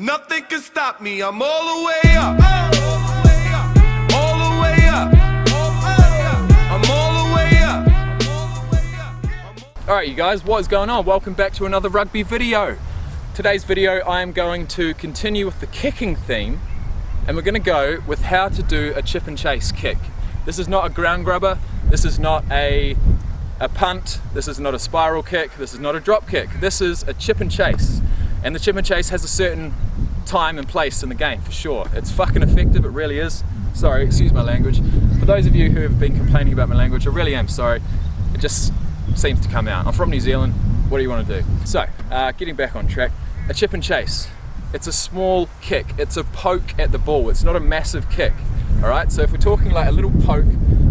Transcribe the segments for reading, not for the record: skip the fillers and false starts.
Nothing can stop me, I'm all the way up. All the way up. I'm all the way up. Alright you guys, what is going on? Welcome back to another rugby video. Today's video I am going to continue with the kicking theme, and we're going to go with how to do a chip and chase kick. This is not a ground grubber, this is not a punt, this is not a spiral kick, this is not a drop kick. This is a chip and chase, and the chip and chase has a certain time and place in the game for sure. It's fucking effective, it really is. Sorry, excuse my language. For those of you who have been complaining about my language, I really am sorry. It just seems to come out. I'm from New Zealand, what do you want to do? So, getting back on track, a chip and chase. It's a small kick, it's a poke at the ball, it's not a massive kick. Alright, so if we're talking like a little poke,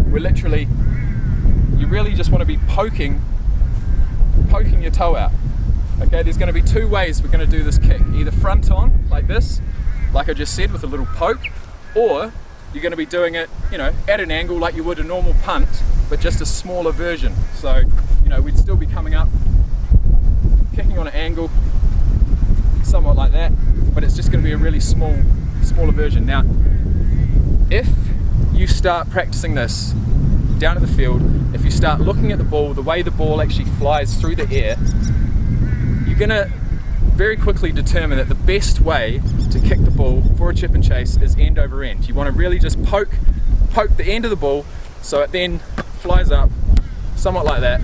we're literally, you really just want to be poking your toe out. Okay, there's going to be two ways we're going to do this kick. Either front on, like this, like I just said, with a little poke, or you're going to be doing it, you know, at an angle like you would a normal punt, but just a smaller version. So, you know, we'd still be coming up, kicking on an angle, somewhat like that, but it's just going to be a really smaller version. Now, if you start practicing this down at the field, if you start looking at the ball, the way the ball actually flies through the air, you're going to very quickly determine that the best way to kick the ball for a chip and chase is end over end. You want to really just poke the end of the ball so it then flies up, somewhat like that.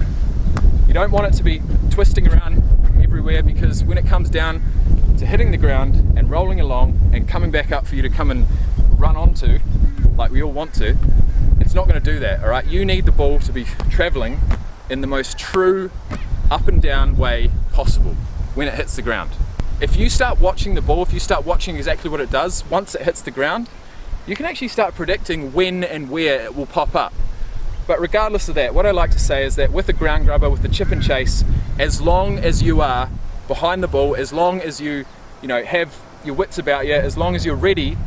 You don't want it to be twisting around everywhere, because when it comes down to hitting the ground and rolling along and coming back up for you to come and run onto, like we all want to, it's not going to do that, alright? You need the ball to be travelling in the most true up and down way possible when it hits the ground. If you start watching the ball, if you start watching exactly what it does once it hits the ground, you can actually start predicting when and where it will pop up. But regardless of that, what I like to say is that with the ground grubber, with the chip and chase, as long as you are behind the ball, as long as you know, have your wits about you, as long as you're ready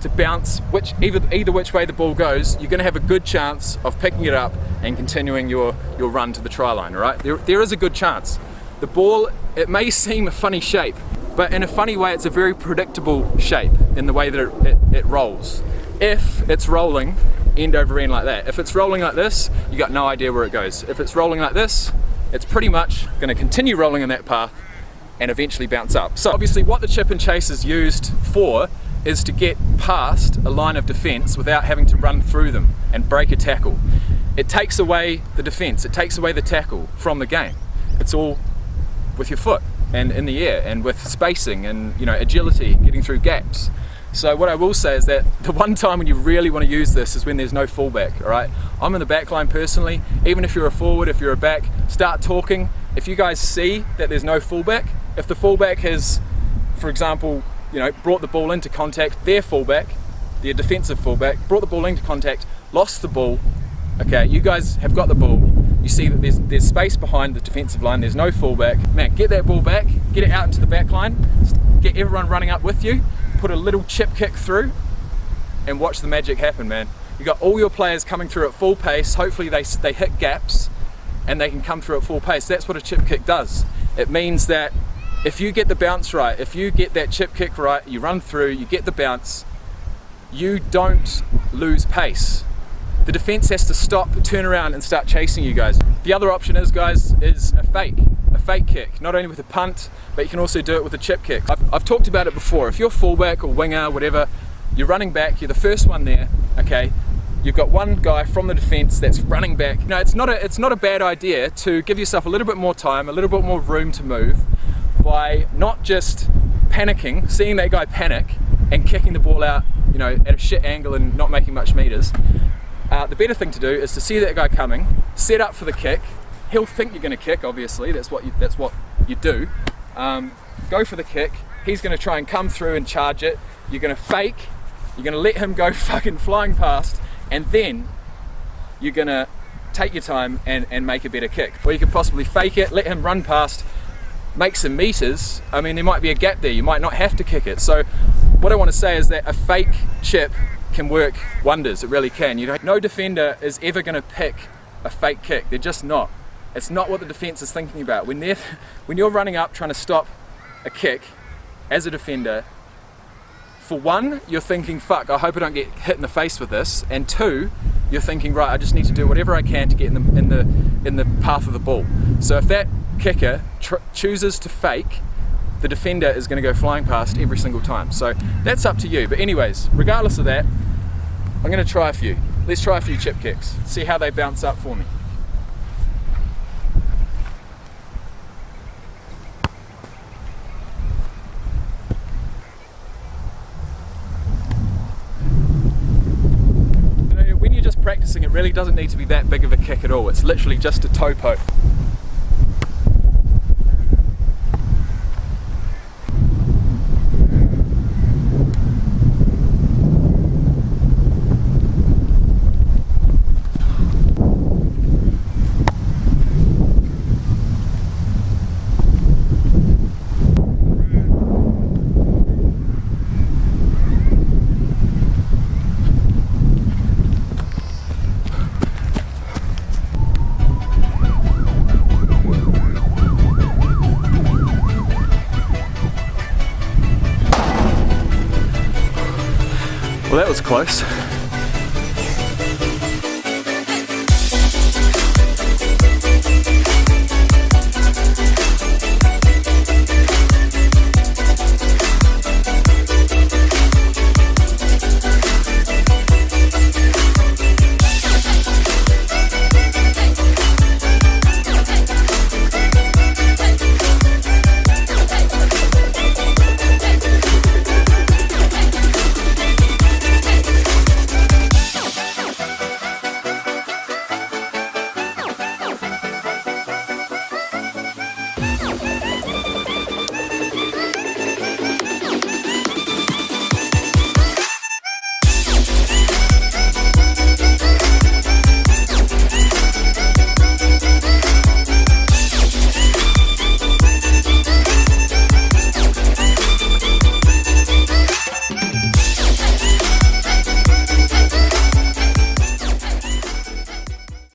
to bounce either which way the ball goes, you're going to have a good chance of picking it up and continuing your run to the try line, alright? There is a good chance. The ball, it may seem a funny shape, but in a funny way it's a very predictable shape in the way that it rolls. If it's rolling end over end like that, if it's rolling like this, you got no idea where it goes. If it's rolling like this, it's pretty much going to continue rolling in that path and eventually bounce up. So obviously what the chip and chase is used for is to get past a line of defence without having to run through them and break a tackle. It takes away the defence, it takes away the tackle from the game. It's all with your foot and in the air and with spacing and, you know, agility, getting through gaps. So what I will say is that the one time when you really want to use this is when there's no fullback, alright? I'm in the back line personally. Even if you're a forward, if you're a back, start talking. If you guys see that there's no fullback, if the fullback has, for example, you know, brought the ball into contact, their fullback, their defensive fullback, brought the ball into contact, lost the ball, okay, you guys have got the ball, you see that there's space behind the defensive line, there's no fullback, man, get that ball back, get it out into the back line, get everyone running up with you, put a little chip kick through, and watch the magic happen, man. You got all your players coming through at full pace, hopefully they hit gaps, and they can come through at full pace. That's what a chip kick does. It means that if you get the bounce right, if you get that chip kick right, you run through, you get the bounce, you don't lose pace. The defense has to stop, turn around and start chasing you guys. The other option is, guys, is a fake kick, not only with a punt, but you can also do it with a chip kick. I've talked about it before. If you're fullback or winger, whatever, you're running back, you're the first one there, okay? You've got one guy from the defense that's running back. You know, it's not a bad idea to give yourself a little bit more time, a little bit more room to move, by not just panicking, seeing that guy panic and kicking the ball out, you know, at a shit angle and not making much meters. The better thing to do is to see that guy coming, set up for the kick. He'll think you're going to kick, obviously, that's what you do. Go for the kick, he's going to try and come through and charge it, you're going to fake, you're going to let him go fucking flying past, and then you're going to take your time and make a better kick. Or you can possibly fake it, let him run past, make some meters. I mean, there might be a gap there, you might not have to kick it. So what I want to say is that a fake chip can work wonders, it really can. You know, no defender is ever going to pick a fake kick, they're just not. It's not what the defense is thinking about. When you're running up trying to stop a kick as a defender, for one, you're thinking, fuck, I hope I don't get hit in the face with this, and two, you're thinking, right, I just need to do whatever I can to get in the path of the ball. So if that kicker chooses to fake, the defender is going to go flying past every single time. So that's up to you. But anyways, regardless of that, I'm going to try a few. Let's try a few chip kicks, see how they bounce up for me. When you're just practicing, it really doesn't need to be that big of a kick at all. It's literally just a toe poke. Well, that was close.